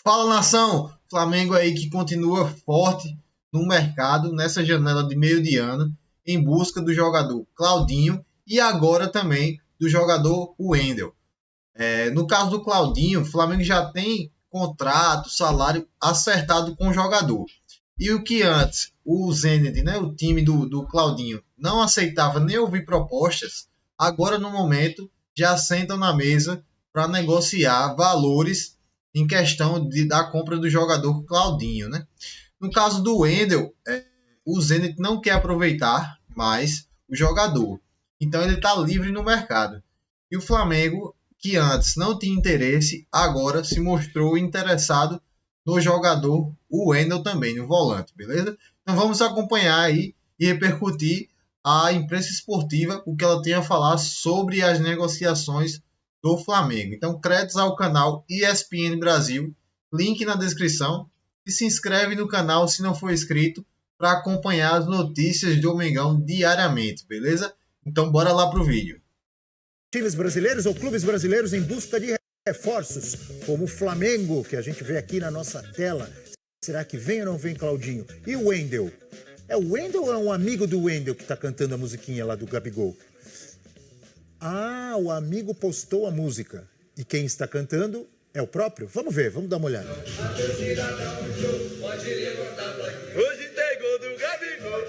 Fala, nação! Flamengo aí que continua forte no mercado nessa janela de meio de ano em busca do jogador Claudinho e agora também do jogador Wendel. No caso do Claudinho, o Flamengo já tem contrato, salário acertado com o jogador. E o que antes o Zenit, né, o time do Claudinho, não aceitava nem ouvir propostas, agora no momento já sentam na mesa para negociar valores em questão da compra do jogador Claudinho. Né? No caso do Wendel, o Zenit não quer aproveitar mais o jogador. Então ele está livre no mercado. E o Flamengo, que antes não tinha interesse, agora se mostrou interessado no jogador, o Wendel também, no volante, beleza? Então vamos acompanhar aí e repercutir a imprensa esportiva, o que ela tem a falar sobre as negociações do Flamengo. Então, créditos ao canal ESPN Brasil, link na descrição, e se inscreve no canal se não for inscrito para acompanhar as notícias do Mengão diariamente, beleza? Então bora lá pro vídeo. Times brasileiros ou clubes brasileiros em busca de reforços, como o Flamengo, que a gente vê aqui na nossa tela. Será que vem ou não vem, Claudinho? E o Wendel? É o Wendel ou é um amigo do Wendel que está cantando a musiquinha lá do Gabigol? Ah, o amigo postou a música. E quem está cantando é o próprio? Vamos ver, vamos dar uma olhada. Hoje tem gol do Gabigol.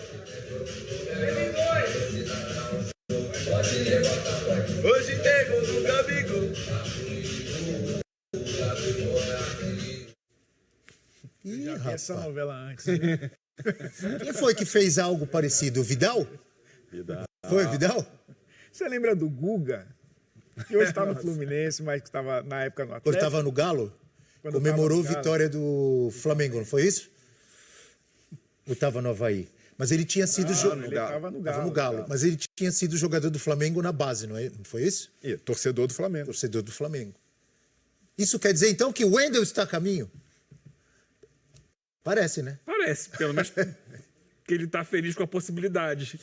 Hoje tem gol do Gabigol. Ih, Já vi essa rapaz. novela antes, né? Quem foi que fez algo parecido? O Vidal? Foi Vidal? Você lembra do Guga? Que hoje está no Fluminense, mas que estava na época no Quando Atlético. estava no Galo? Quando Comemorou a tava no Galo. vitória do Flamengo, não foi isso? Ou estava no Havaí? Mas ele tinha sido... Ele estava no Tava Galo. no Galo. Mas ele tinha sido jogador do Flamengo na base, não foi isso? E torcedor do Flamengo. Torcedor do Flamengo. Isso quer dizer, então, que o Wendel está a caminho? Parece, né? Parece, pelo menos que ele tá feliz com a possibilidade.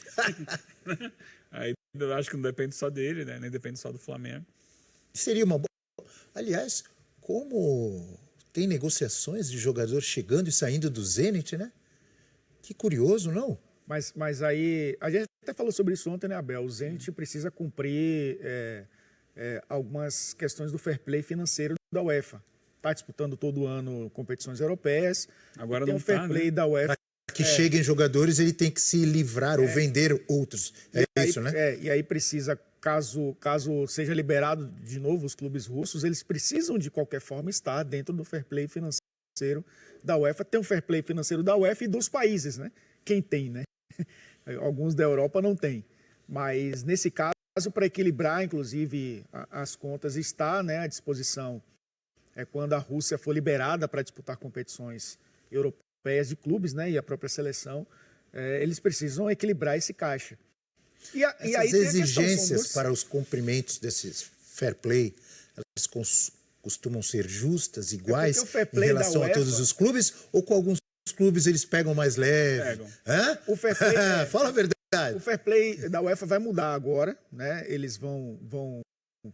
Aí eu acho que não depende só dele, né? Nem depende só do Flamengo. Seria uma boa... Aliás, como tem negociações de jogador chegando e saindo do Zenit, né? Que curioso, não? Mas aí, a gente até falou sobre isso ontem, né, Abel? O Zenit precisa cumprir algumas questões do fair play financeiro da UEFA. Está disputando todo ano competições europeias. Agora tem não o fair tá, play né? da UEFA. Que cheguem jogadores, ele tem que se livrar ou vender outros. É isso, né? E aí precisa, caso seja liberado de novo os clubes russos, eles precisam de qualquer forma estar dentro do fair play financeiro da UEFA. Tem o fair play financeiro da UEFA e dos países, né? Quem tem, né? Alguns da Europa não tem. Mas nesse caso, para equilibrar, inclusive, as contas, está, né, à disposição. Quando a Rússia for liberada para disputar competições europeias de clubes, né, e a própria seleção, eles precisam equilibrar esse caixa. E aí Essas tem a questão, exigências para os cumprimentos desses fair play, elas costumam ser justas, iguais o fair em play relação da a todos UEFA os clubes, ou com alguns clubes eles pegam mais leve? Pegam. Hã? O fair play, Fala a verdade. o fair play da UEFA vai mudar agora, né? Eles vão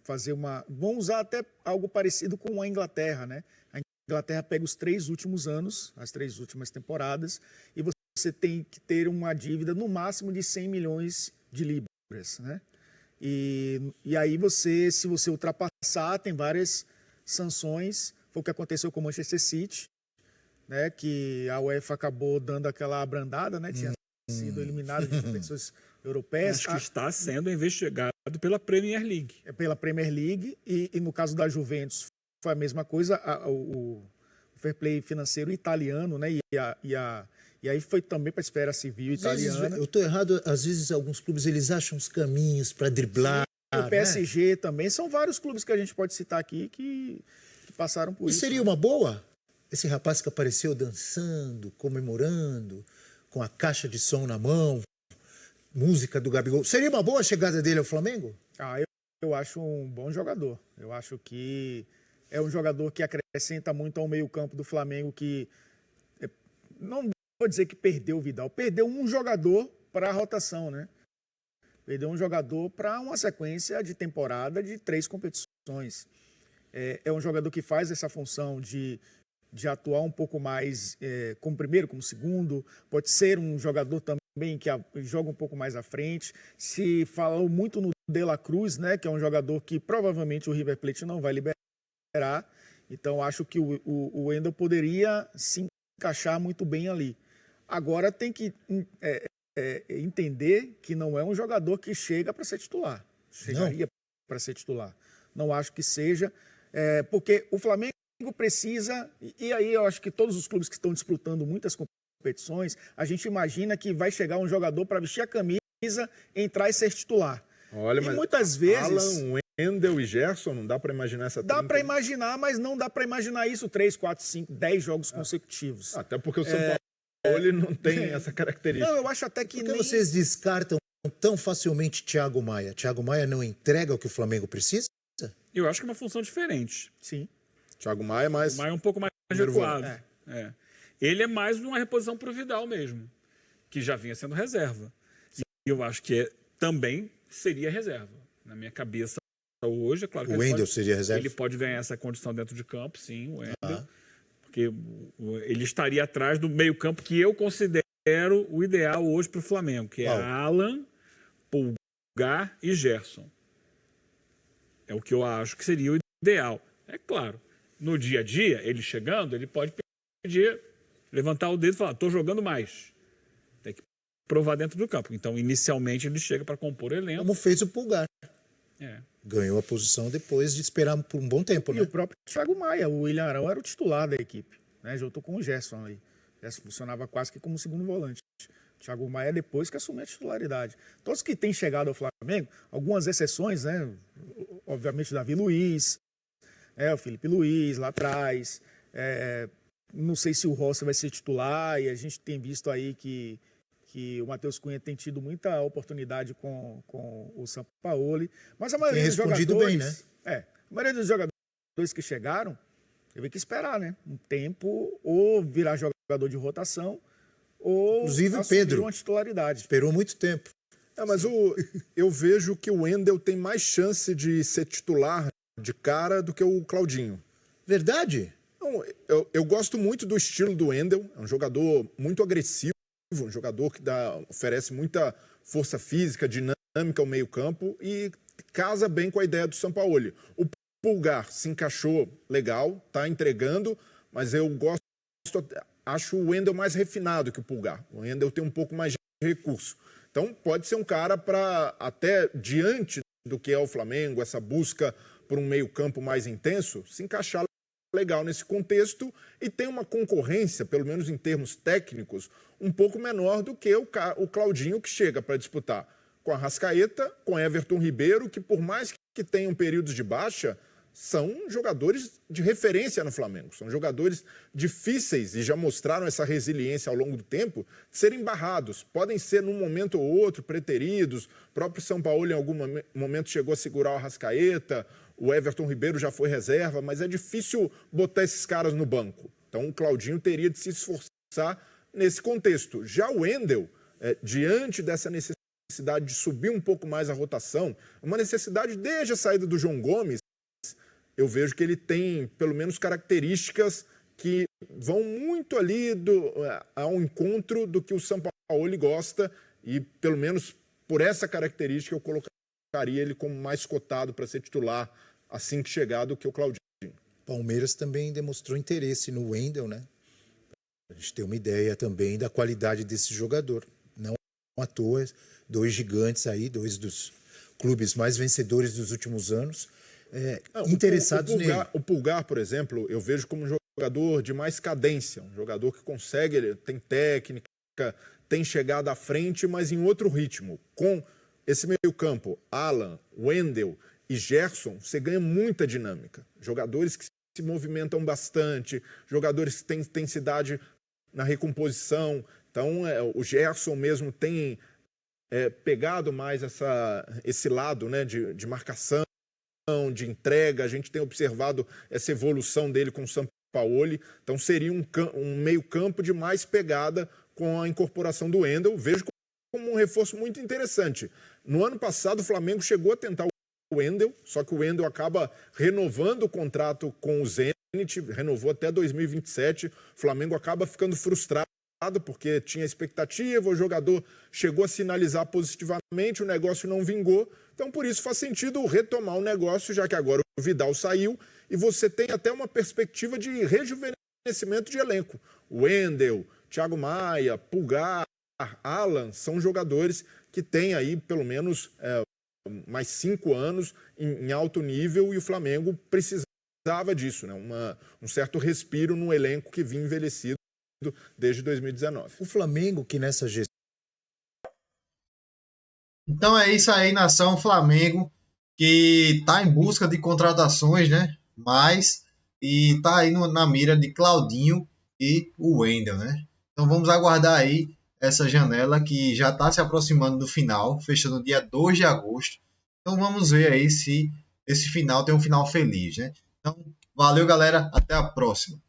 fazer vão usar até algo parecido com a Inglaterra, né? A Inglaterra pega os 3 últimos anos, as 3 últimas temporadas, e você tem que ter uma dívida no máximo de 100 milhões de libras, né? E aí se você ultrapassar, tem várias sanções. Foi o que aconteceu com o Manchester City, né? Que a UEFA acabou dando aquela abrandada, né? Tinha sido eliminado de competições europeias. Acho que está sendo investigado pela Premier League. Pela Premier League e no caso da Juventus foi a mesma coisa, o fair play financeiro italiano, né? E aí foi também para a esfera civil italiana. Eu estou errado, às vezes alguns clubes eles acham os caminhos para driblar. E o PSG né? também, são vários clubes que a gente pode citar aqui que passaram por isso. Seria uma boa? Esse rapaz que apareceu dançando, comemorando, com a caixa de som na mão, música do Gabigol. Seria uma boa a chegada dele ao Flamengo? Eu acho um bom jogador. Eu acho que é um jogador que acrescenta muito ao meio-campo do Flamengo, que não vou dizer que perdeu o Vidal, perdeu um jogador para a rotação, né? Perdeu um jogador para uma sequência de temporada de 3 competições. É um jogador que faz essa função de de atuar um pouco mais como primeiro, como segundo. Pode ser um jogador também que joga um pouco mais à frente. Se falou muito no De La Cruz, né, que é um jogador que provavelmente o River Plate não vai liberar. Então, acho que o Wendel poderia se encaixar muito bem ali. Agora, tem que entender que não é um jogador que chega para ser titular. Chegaria para ser titular. Não acho que seja, porque o Flamengo precisa, e aí eu acho que todos os clubes que estão disputando muitas competições, a gente imagina que vai chegar um jogador para vestir a camisa, entrar e ser titular. Olha, e muitas vezes... Alan, Wendel e Gerson, não dá para imaginar essa Dá para imaginar, mas não dá para imaginar isso 3, 4, 5, 10 jogos consecutivos. Até porque o São Paulo ele não tem essa característica. Não, eu acho até que Por que vocês descartam tão facilmente Thiago Maia? Thiago Maia não entrega o que o Flamengo precisa? Eu acho que é uma função diferente. Sim. Thiago Maia, mas... O Maia é um pouco mais recuado. Ele é mais uma reposição para o Vidal mesmo, que já vinha sendo reserva. E eu acho que também seria reserva. Na minha cabeça hoje, é claro que O Wendel seria reserva? Ele pode ganhar essa condição dentro de campo, sim, o Wendel. Porque ele estaria atrás do meio-campo que eu considero o ideal hoje para o Flamengo, que é Alan, Pulgar e Gerson. É o que eu acho que seria o ideal. É claro, no dia a dia, ele chegando, ele pode pedir, levantar o dedo e falar, estou jogando mais. Tem que provar dentro do campo. Então, inicialmente, ele chega para compor o elenco. Como fez o Pulgar. Ganhou a posição depois de esperar por um bom tempo, né? E o próprio Thiago Maia, o William Arão era o titular da equipe, né? Junto com o Gerson ali. O Gerson funcionava quase que como segundo volante. O Thiago Maia depois que assumiu a titularidade. Todos que têm chegado ao Flamengo, algumas exceções, né? Obviamente o Davi Luiz, o Felipe Luiz lá atrás. Não sei se o Rossi vai ser titular, e a gente tem visto aí que o Matheus Cunha tem tido muita oportunidade com o Sampaoli, mas a maioria tem dos respondido jogadores... bem, né? A maioria dos jogadores que chegaram, teve que esperar, né? Um tempo, ou virar jogador de rotação, ou inclusive o assumir Pedro uma titularidade. esperou muito tempo. Mas eu vejo que o Wendel tem mais chance de ser titular de cara do que o Claudinho. Verdade? Não, eu gosto muito do estilo do Wendel, é um jogador muito agressivo, um jogador que oferece muita força física, dinâmica ao meio-campo e casa bem com a ideia do Sampaoli. O Pulgar se encaixou legal, está entregando, mas eu acho o Wendel mais refinado que o Pulgar. O Wendel tem um pouco mais de recurso. Então pode ser um cara para, até diante do que é o Flamengo, essa busca por um meio-campo mais intenso, se encaixar legal nesse contexto e tem uma concorrência, pelo menos em termos técnicos, um pouco menor do que o Claudinho, que chega para disputar com a Arrascaeta, com Everton Ribeiro, que por mais que tenham períodos de baixa, são jogadores de referência no Flamengo. São jogadores difíceis e já mostraram essa resiliência ao longo do tempo de serem barrados. Podem ser num momento ou outro preteridos. O próprio Sampaoli em algum momento chegou a segurar o Arrascaeta. O Everton Ribeiro já foi reserva, mas é difícil botar esses caras no banco. Então o Claudinho teria de se esforçar nesse contexto. Já o Wendel, diante dessa necessidade de subir um pouco mais a rotação, uma necessidade desde a saída do João Gomes, eu vejo que ele tem, pelo menos, características que vão muito ali ao encontro do que o Sampaoli gosta e, pelo menos, por essa característica, eu colocaria ele como mais cotado para ser titular assim que chegar do que o Claudinho. Palmeiras também demonstrou interesse no Wendel, né? A gente tem uma ideia também da qualidade desse jogador. Não à toa, dois gigantes aí, dois dos clubes mais vencedores dos últimos anos, interessados nele. O Pulgar, por exemplo, eu vejo como um jogador de mais cadência, um jogador que consegue, ele tem técnica, tem chegada à frente, mas em outro ritmo. Com esse meio-campo, Alan, Wendel e Gerson, você ganha muita dinâmica. Jogadores que se movimentam bastante, jogadores que têm intensidade na recomposição. Então, o Gerson mesmo tem pegado mais esse lado, né, de marcação, de entrega. A gente tem observado essa evolução dele com o Sampaoli. Então, seria um meio-campo de mais pegada com a incorporação do Wendel. Vejo como um reforço muito interessante. No ano passado, o Flamengo chegou a tentar o Wendel, só que o Wendel acaba renovando o contrato com o Zenit renovou até 2027. O Flamengo acaba ficando frustrado porque tinha expectativa, o jogador chegou a sinalizar positivamente, o negócio não vingou. Então, por isso, faz sentido retomar o negócio, já que agora o Vidal saiu e você tem até uma perspectiva de rejuvenescimento de elenco. O Wendel, Thiago Maia, Pulgar, Alan, são jogadores que têm aí pelo menos mais 5 anos em alto nível, e o Flamengo precisava disso, né? Um certo respiro no elenco que vinha envelhecido desde 2019. O Flamengo que nessa gestão... Então é isso aí, nação Flamengo, que está em busca de contratações, né? E está aí na mira de Claudinho e o Wendel, né? Então vamos aguardar aí essa janela que já está se aproximando do final, fechando dia 2 de agosto. Então vamos ver aí se esse final tem um final feliz, né? Então valeu, galera, até a próxima.